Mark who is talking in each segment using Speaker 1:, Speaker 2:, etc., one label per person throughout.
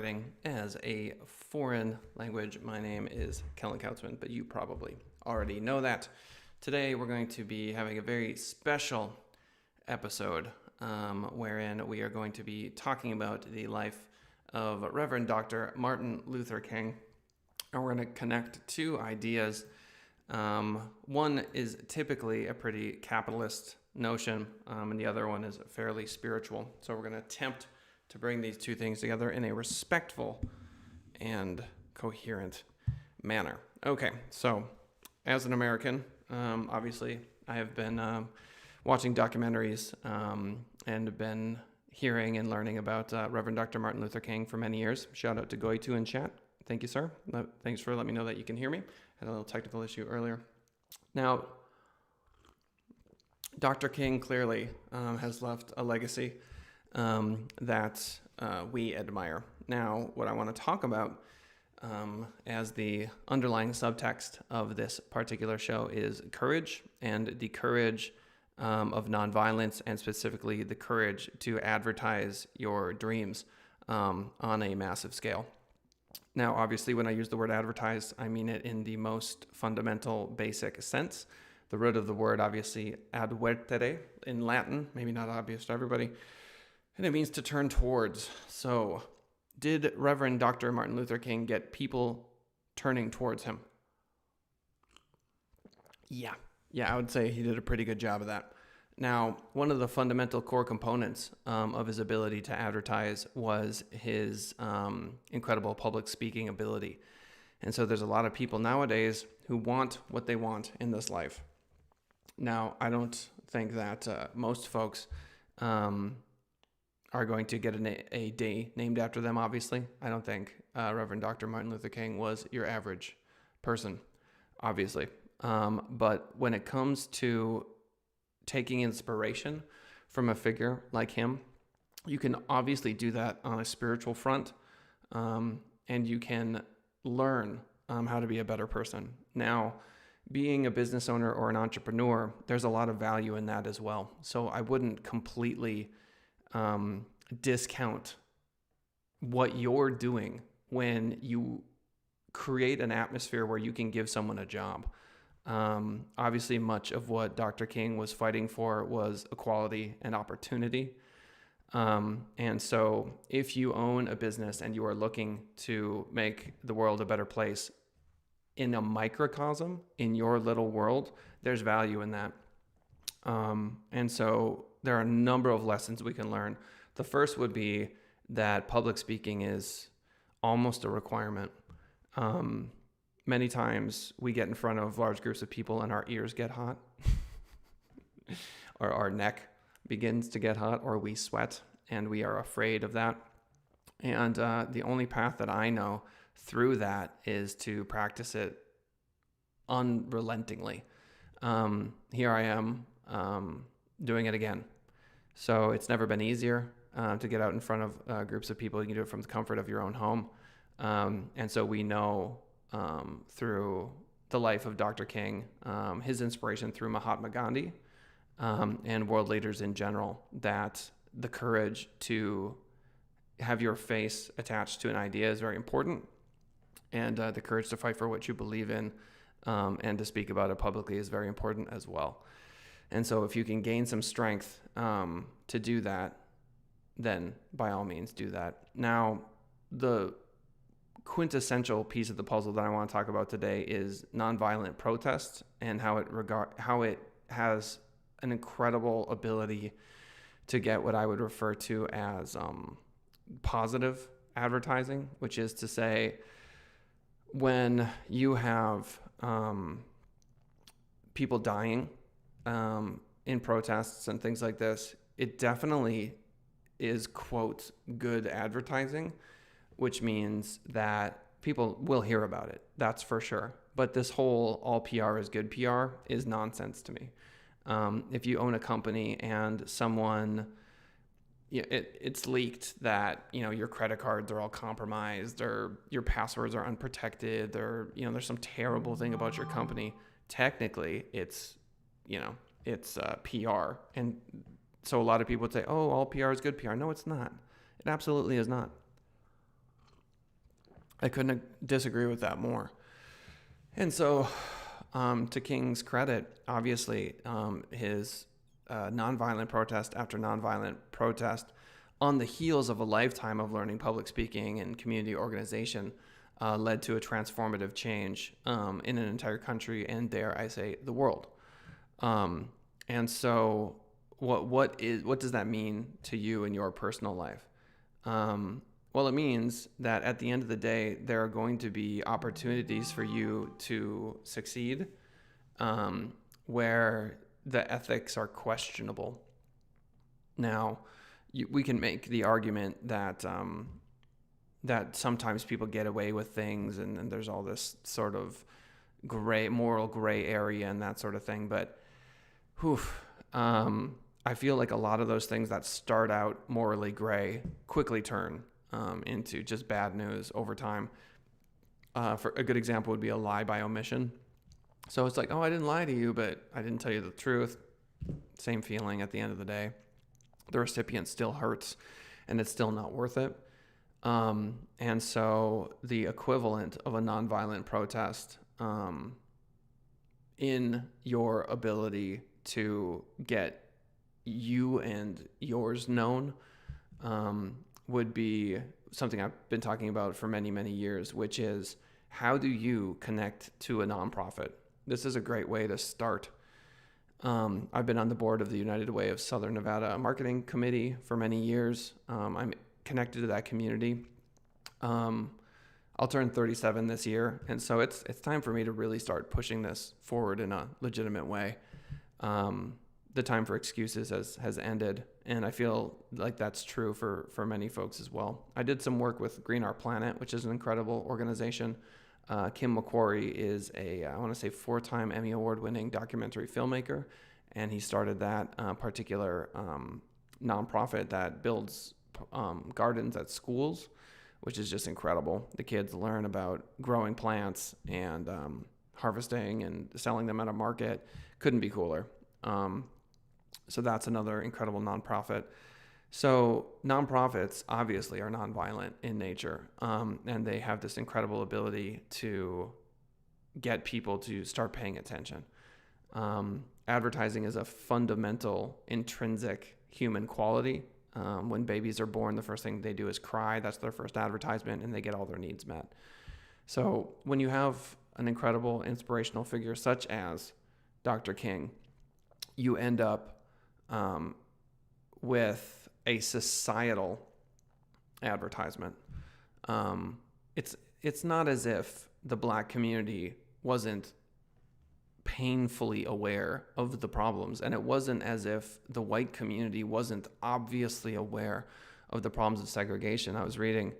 Speaker 1: marketing as a foreign language. My name is Kellen Kautzman, but you probably already know that. Today we're going to be having a very special episode wherein we are going to be talking about the life of Reverend Dr. Martin Luther King. And we're going to connect two ideas. One is typically a pretty capitalist notion, and the other one is fairly spiritual. So we're going to attempt to bring these two things together in a respectful and coherent manner. Okay, so as an American, obviously I have been watching documentaries and been hearing and learning about Reverend Dr. Martin Luther King for many years. Shout out to Goitu in chat. Thank you, sir. Thanks for letting me know that you can hear me. Had a little technical issue earlier. Now, Dr. King clearly has left a legacy that we admire. Now, what I want to talk about as the underlying subtext of this particular show is courage, and the courage of nonviolence, and specifically the courage to advertise your dreams on a massive scale. Now, obviously, when I use the word advertise, I mean it in the most fundamental, basic sense. The root of the word, obviously, advertere in Latin, maybe not obvious to everybody, and it means to turn towards. So, did Reverend Dr. Martin Luther King get people turning towards him? Yeah, I would say he did a pretty good job of that. Now, one of the fundamental core components of his ability to advertise was his incredible public speaking ability. And so there's a lot of people nowadays who want what they want in this life. Now, I don't think that most folks are going to get a day named after them, obviously. I don't think Reverend Dr. Martin Luther King was your average person, obviously. But when it comes to taking inspiration from a figure like him, you can obviously do that on a spiritual front, and you can learn how to be a better person. Now, being a business owner or an entrepreneur, there's a lot of value in that as well. So I wouldn't completely discount what you're doing when you create an atmosphere where you can give someone a job. Obviously, much of what Dr. King was fighting for was equality and opportunity. And so if you own a business and you are looking to make the world a better place in a microcosm, in your little world, there's value in that. And so there are a number of lessons we can learn. The first would be that public speaking is almost a requirement. Many times we get in front of large groups of people and our ears get hot or our neck begins to get hot, or we sweat and we are afraid of that. And the only path that I know through that is to practice it unrelentingly. Here I am doing it again. So it's never been easier to get out in front of groups of people. You can do it from the comfort of your own home. And so we know through the life of Dr. King, his inspiration through Mahatma Gandhi, and world leaders in general, that the courage to have your face attached to an idea is very important, and the courage to fight for what you believe in and to speak about it publicly is very important as well. And so if you can gain some strength to do that, then by all means do that. Now, the quintessential piece of the puzzle that I want to talk about today is nonviolent protest, and how it has an incredible ability to get what I would refer to as positive advertising, which is to say, when you have people dying in protests and things like this, it definitely is, quote, good advertising, which means that people will hear about it. That's for sure. But this whole all PR is good PR is nonsense to me. If you own a company and someone, it's leaked that, your credit cards are all compromised, or your passwords are unprotected, or, there's some terrible thing about your company, technically it's PR. And so a lot of people would say, oh, all PR is good PR. No, it's not. It absolutely is not. I couldn't disagree with that more. And so, to King's credit, obviously, his nonviolent protest after nonviolent protest, on the heels of a lifetime of learning public speaking and community organization, led to a transformative change in an entire country and, dare I say, the world. And so, what does that mean to you in your personal life? Well, it means that at the end of the day, there are going to be opportunities for you to succeed, where the ethics are questionable. Now, we can make the argument that that sometimes people get away with things, and there's all this sort of moral gray area and that sort of thing. But, I feel like a lot of those things that start out morally gray quickly turn into just bad news over time. For a good example would be a lie by omission. So it's like, oh, I didn't lie to you, but I didn't tell you the truth. Same feeling at the end of the day. The recipient still hurts, and it's still not worth it. And so the equivalent of a nonviolent protest, in your ability to get you and yours known, would be something I've been talking about for many, many years, which is, how do you connect to a nonprofit? This is a great way to start. I've been on the board of the United Way of Southern Nevada Marketing Committee for many years. I'm connected to that community. I'll turn 37 this year, and so it's time for me to really start pushing this forward in a legitimate way. The time for excuses has ended, and I feel like that's true for many folks as well. I did some work with Green Our Planet, which is an incredible organization. Kim McQuarrie is I want to say 4-time Emmy Award-winning documentary filmmaker, and he started that particular nonprofit that builds gardens at schools, which is just incredible. The kids learn about growing plants and harvesting and selling them at a market. Couldn't be cooler. So that's another incredible nonprofit. So nonprofits obviously are nonviolent in nature, and they have this incredible ability to get people to start paying attention. Advertising is a fundamental, intrinsic human quality. When babies are born, the first thing they do is cry. That's their first advertisement, and they get all their needs met. So when you have an incredible, inspirational figure such as Dr. King, you end up with a societal advertisement. It's not as if the Black community wasn't painfully aware of the problems, and it wasn't as if the white community wasn't obviously aware of the problems of segregation. I was reading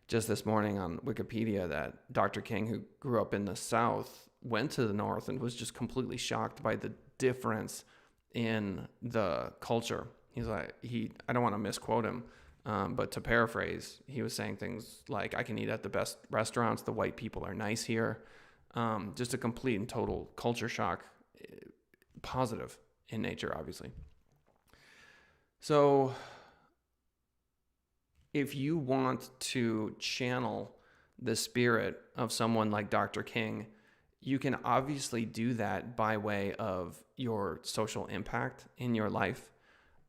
Speaker 1: just this morning on Wikipedia that Dr. King, who grew up in the South, went to the North and was just completely shocked by the difference in the culture. He's like, I don't want to misquote him, but to paraphrase, he was saying things like, I can eat at the best restaurants, the white people are nice here. Just a complete and total culture shock, positive in nature, obviously. So if you want to channel the spirit of someone like Dr. King, you can obviously do that by way of your social impact in your life.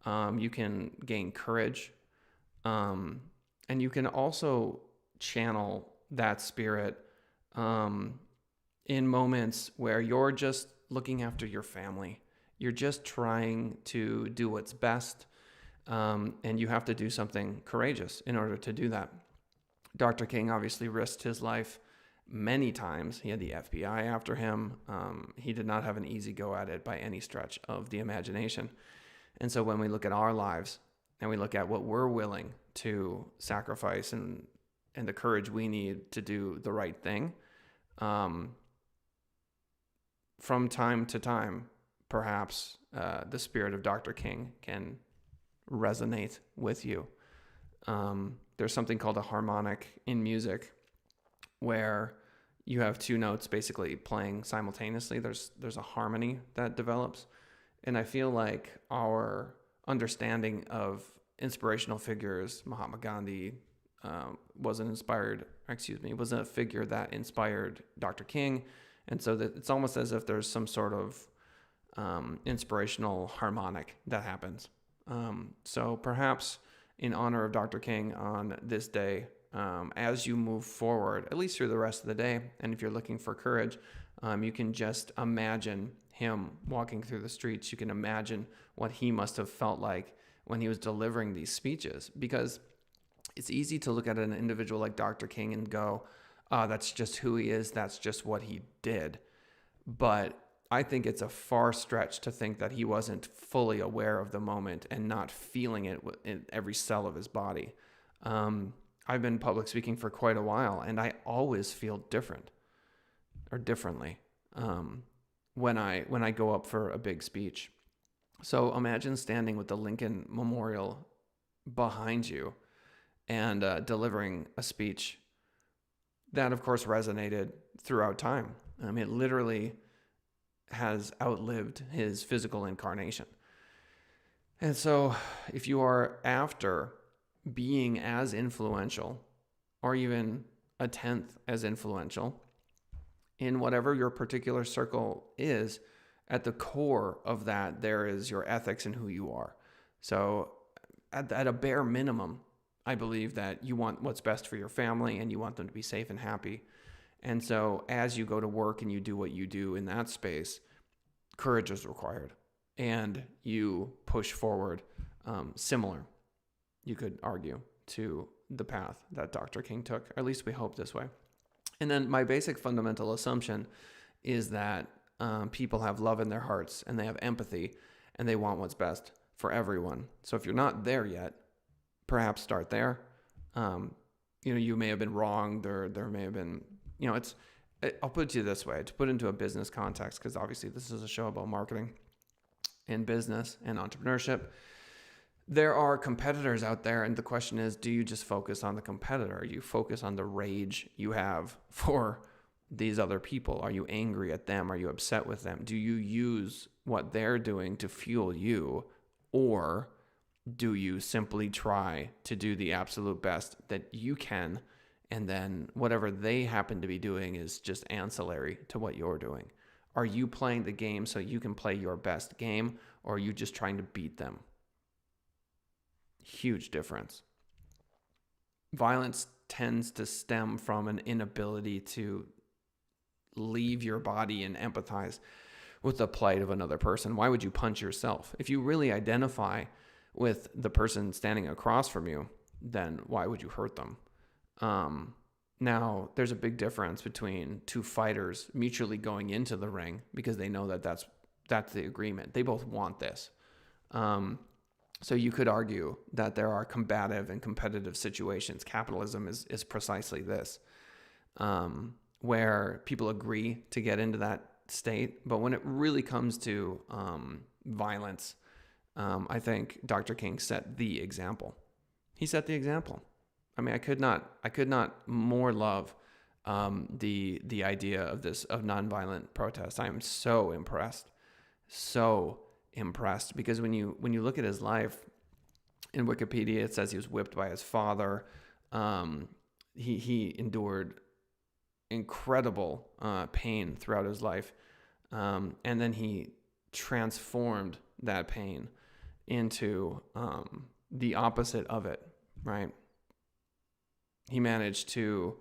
Speaker 1: You can gain courage. And you can also channel that spirit in moments where you're just looking after your family. You're just trying to do what's best. And you have to do something courageous in order to do that. Dr. King obviously risked his life many times. He had the FBI after him. He did not have an easy go at it by any stretch of the imagination. And so when we look at our lives and we look at what we're willing to sacrifice and the courage we need to do the right thing, from time to time, perhaps the spirit of Dr. King can resonate with you. There's something called a harmonic in music, where you have two notes basically playing simultaneously. There's a harmony that develops. And I feel like our understanding of inspirational figures, Mahatma Gandhi, was a figure that inspired Dr. King. And so that it's almost as if there's some sort of inspirational harmonic that happens. So perhaps in honor of Dr. King on this day, as you move forward, at least through the rest of the day, and if you're looking for courage, you can just imagine him walking through the streets. You can imagine what he must have felt like when he was delivering these speeches, because it's easy to look at an individual like Dr. King and go, oh, that's just who he is. That's just what he did. But I think it's a far stretch to think that he wasn't fully aware of the moment and not feeling it in every cell of his body. I've been public speaking for quite a while, and I always feel differently when I go up for a big speech. So imagine standing with the Lincoln Memorial behind you and delivering a speech that, of course, resonated throughout time. It literally has outlived his physical incarnation. And so if you are after being as influential, or even a tenth as influential in whatever your particular circle is, at the core of that, there is your ethics and who you are. So at a bare minimum, I believe that you want what's best for your family and you want them to be safe and happy. And so as you go to work and you do what you do in that space, courage is required, and you push forward similar, you could argue, to the path that Dr. King took, or at least we hope this way. And then my basic fundamental assumption is that people have love in their hearts, and they have empathy, and they want what's best for everyone. So if you're not there yet, perhaps start there. You may have been wrong. There may have been, I'll put it to you this way, to put into a business context, because obviously this is a show about marketing and business and entrepreneurship. There are competitors out there, and the question is, do you just focus on the competitor? You focus on the rage you have for these other people. Are you angry at them? Are you upset with them? Do you use what they're doing to fuel you, or do you simply try to do the absolute best that you can, and then whatever they happen to be doing is just ancillary to what you're doing? Are you playing the game so you can play your best game, or are you just trying to beat them? Huge difference. Violence tends to stem from an inability to leave your body and empathize with the plight of another person. Why would you punch yourself? If you really identify with the person standing across from you, then why would you hurt them? Now, there's a big difference between two fighters mutually going into the ring because they know that that's the agreement. They both want this. So you could argue that there are combative and competitive situations. Capitalism is precisely this, where people agree to get into that state. But when it really comes to violence, I think Dr. King set the example. He set the example. I could not more love the idea of nonviolent protest. I am so impressed because when you look at his life in Wikipedia, it says he was whipped by his father. He endured incredible pain throughout his life, and then he transformed that pain into the opposite of it, right? He managed to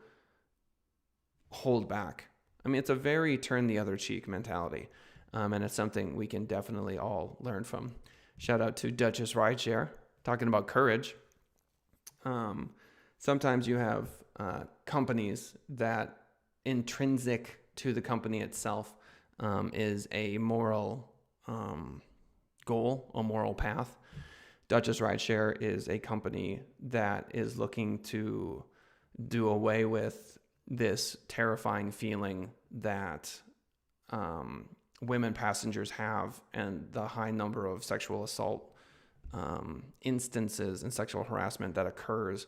Speaker 1: hold back. It's a very turn the other cheek mentality. And it's something we can definitely all learn from. Shout out to Duchess Rideshare, talking about courage. Sometimes you have companies that intrinsic to the company itself is a moral goal, a moral path. Duchess Rideshare is a company that is looking to do away with this terrifying feeling that women passengers have, and the high number of sexual assault instances and sexual harassment that occurs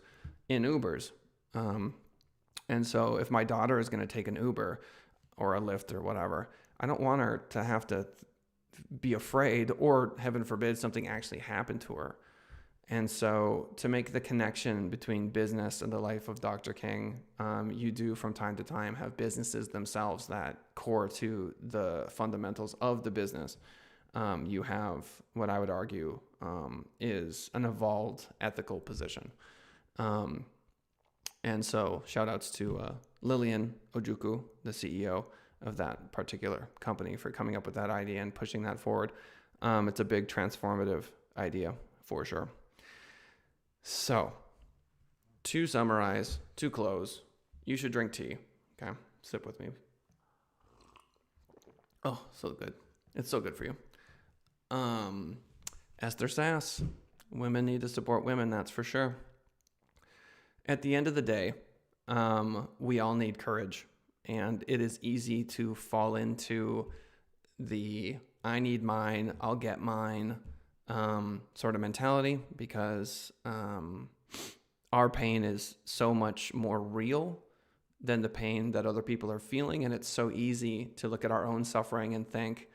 Speaker 1: in Ubers. And so if my daughter is going to take an Uber or a Lyft or whatever, I don't want her to have to be afraid, or heaven forbid something actually happened to her. And so to make the connection between business and the life of Dr. King, you do from time to time have businesses themselves that core to the fundamentals of the business. You have what I would argue is an evolved ethical position. And so shout outs to Lillian Ojukwu, the CEO of that particular company, for coming up with that idea and pushing that forward. It's a big transformative idea for sure. So, to summarize, to close, you should drink tea. Okay, sip with me. Oh, so good. It's so good for you. Esther Sass, women need to support women, that's for sure. At the end of the day, we all need courage, and it is easy to fall into the I need mine, I'll get mine sort of mentality, because our pain is so much more real than the pain that other people are feeling. And it's so easy to look at our own suffering and think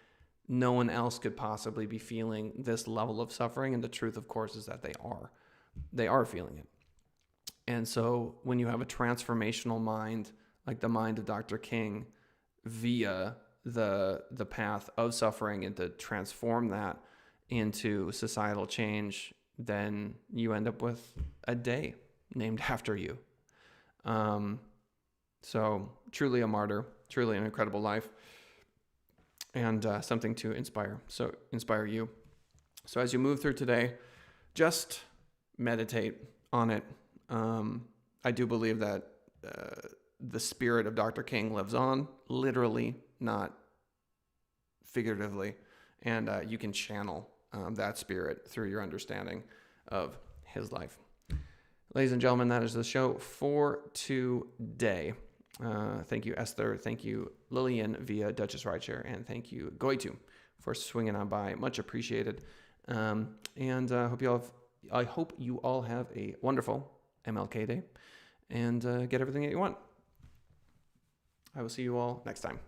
Speaker 1: no one else could possibly be feeling this level of suffering. And the truth, of course, is that they are feeling it. And so when you have a transformational mind, like the mind of Dr. King, via the path of suffering, and to transform that into societal change, then you end up with a day named after you. So truly a martyr, truly an incredible life, and something to inspire you. So as you move through today, just meditate on it. I do believe that the spirit of Dr. King lives on, literally, not figuratively, and you can channel that spirit through your understanding of his life. Ladies and gentlemen, that is the show for today. Thank you, Esther. Thank you, Lillian via Duchess Rideshare, and thank you, Goitu, for swinging on by. Much appreciated. And I hope you all have a wonderful MLK Day and get everything that you want. I will see you all next time.